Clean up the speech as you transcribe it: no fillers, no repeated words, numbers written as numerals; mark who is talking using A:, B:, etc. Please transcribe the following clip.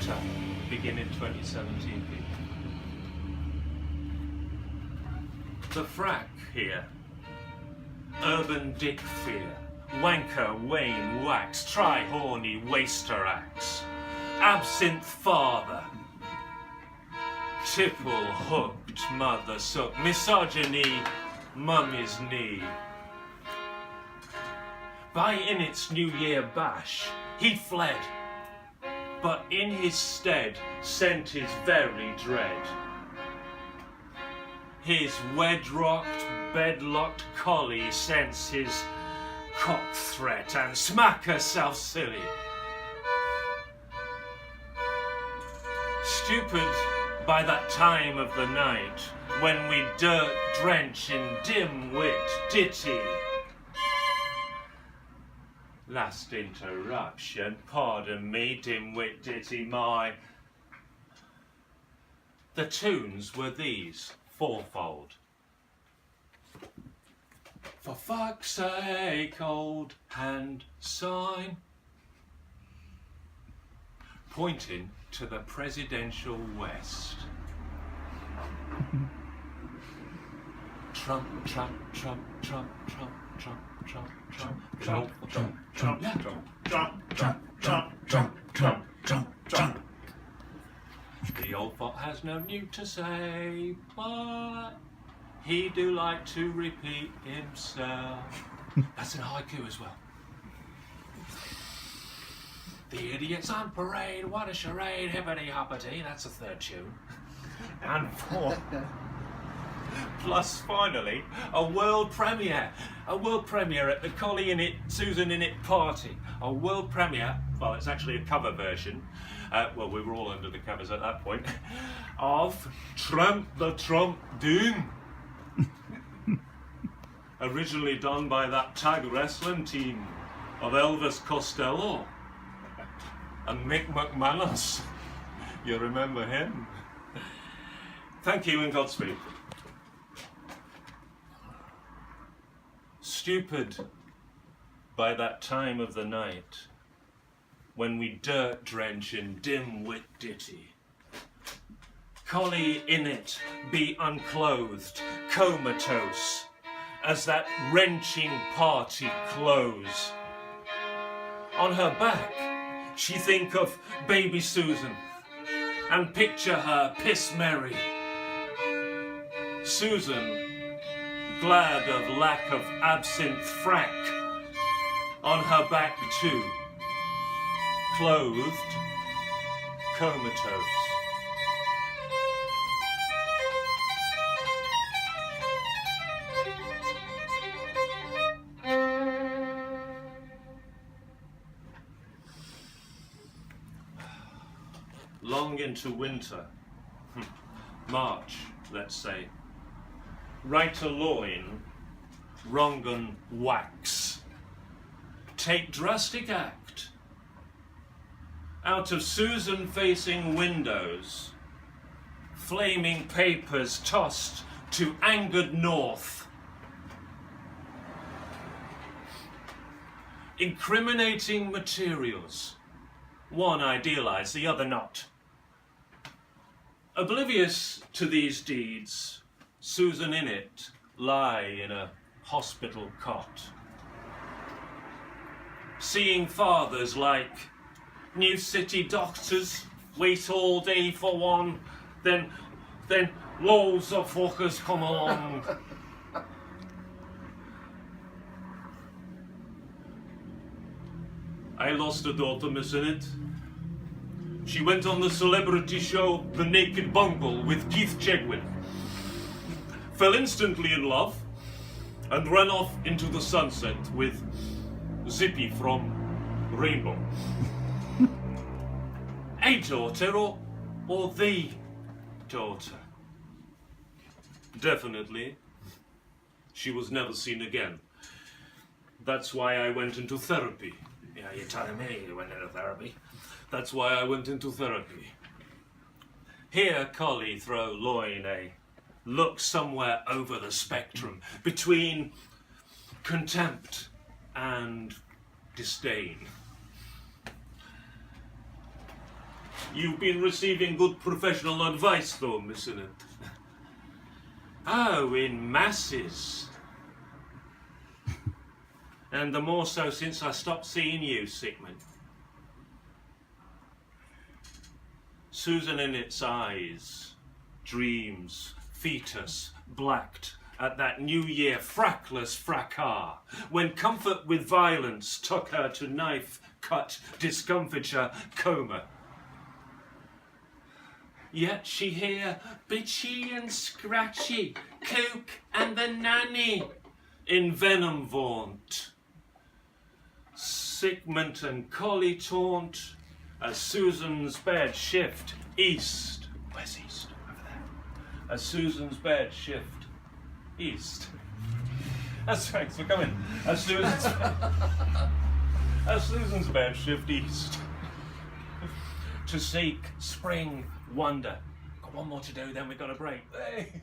A: Winter, beginning 2017. The frack here. Urban dick fear. Wanker, wane, wax, try-horny, waster axe. Absinthe father. Tipple, hooked, mother, suck. Misogyny, mummy's knee. By in its New Year bash, he fled, but in his stead sent his very dread. His wedlocked, bedlocked collie sends his cock threat and smack herself silly. Stupid by that time of the night, when we dirt drench in dim-wit ditty. Last interruption, pardon me, dim-wit ditty, my. The tunes were these, fourfold. For fuck's sake, old hand sign. Pointing to the presidential west. Trump, Trump, Trump, Trump, Trump, Trump, Trump, Trump, Trump, Trump, Trump, Trump, Trump, Trump, Trump, Trump, Trump, Trump. The old bot has no new to say, but he do like to repeat himself. That's in haiku as well. The idiots on parade, what a charade, hippity hoppity, that's the third tune. And four. Plus, finally, a world premiere at the Collie in It, Susan in It party. A world premiere, well, it's actually a cover version, well, we were all under the covers at that point, of Trump the Trump Doom. Originally done by that tag wrestling team of Elvis Costello and Mick McManus. You remember him? Thank you and Godspeed. Stupid by that time of the night, when we dirt drench in dim-wit ditty. Collie in it be unclothed, comatose, as that wrenching party close. On her back, she think of baby Susan, and picture her piss merry. Susan, glad of lack of absinthe frack, on her back too, clothed, comatose. Long into winter, March, let's say, right a loin, wrongen wax. Take drastic act. Out of Susan facing windows, flaming papers tossed to angered north. Incriminating materials, one idealized, the other not. Oblivious to these deeds, Susan in it lie in a hospital cot. Seeing fathers like New City doctors wait all day for one, then loads of fuckers come along. I lost a daughter, Miss Innit. She went on the celebrity show The Naked Bungle with Keith Chegwin. Fell instantly in love and ran off into the sunset with Zippy from Rainbow. A daughter or the daughter? Definitely, she was never seen again. That's why I went into therapy. Yeah, you're telling me you went into therapy? That's why I went into therapy. Here, Collie throw loin a look somewhere over the spectrum between contempt and disdain. You've been receiving good professional advice though, missing it. Oh, in masses. And the more so since I stopped seeing you, Sigmund. Susan in its eyes, dreams, fetus, blacked at that New Year frackless fracas, when comfort with violence took her to knife, cut, discomfiture, coma. Yet she hear bitchy and scratchy, cook and the nanny, in venom vaunt. Sigmund and collie taunt, as Susan's bed shift east. Where's east? Over there. As Susan's bed shift east. Thanks for coming. As Susan's bed shift east. To seek spring wonder. Got one more to do, then we've got a break. Hey.